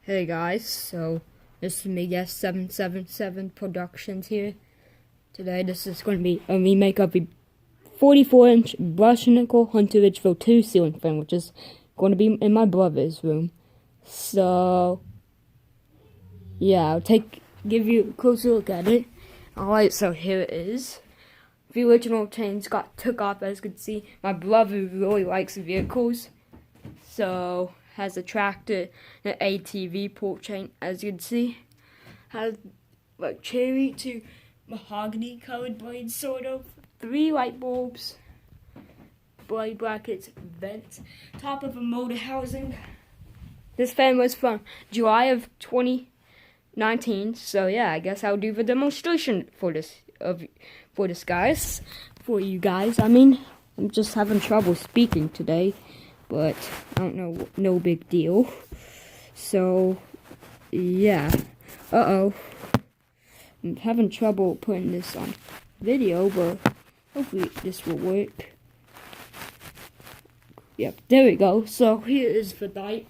Hey guys, so this is me, guest 777 Productions here. Today this is going to be a remake of a 44-inch brush nickel Hunter Ridgefield 2 ceiling fan, which is going to be in my brother's room. So, yeah, I'll give you a closer look at it. Alright, so here it is. The original chains took off, as you can see. My brother really likes vehicles, so has a tractor, an ATV pull chain, as you can see. Has like cherry to mahogany colored blades, sort of. 3 light bulbs, blade brackets, vents, top of a motor housing. This fan was from July of 2019, so yeah, I guess I'll do the demonstration for you guys. I mean, I'm just having trouble speaking today, but I don't know, no big deal. So, yeah. I'm having trouble putting this on video, but hopefully this will work. Yep, there we go. So here is the light.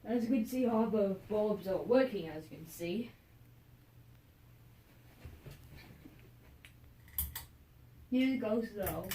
As you can see, all the bulbs are working, as you can see. Here goes though.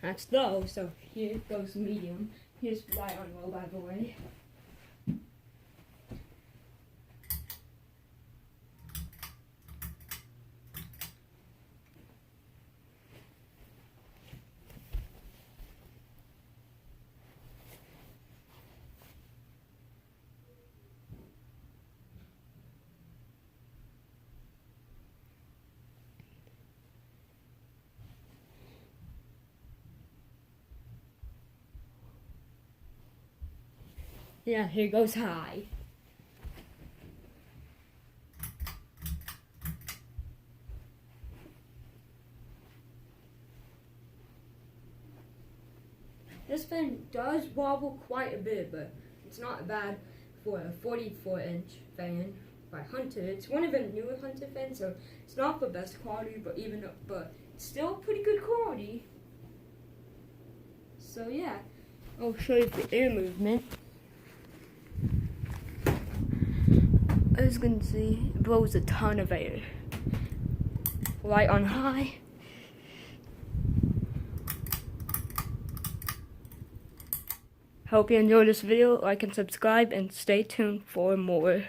That's low, so here goes medium. Here's light on low, by the way. Yeah, here goes high. This fan does wobble quite a bit, but it's not bad for a 44-inch fan by Hunter. It's one of the newer Hunter fans, so it's not the best quality, but it's still pretty good quality. So yeah, I'll show you the air movement. As you can see, it blows a ton of air. Light on high. Hope you enjoyed this video. Like and subscribe, and stay tuned for more.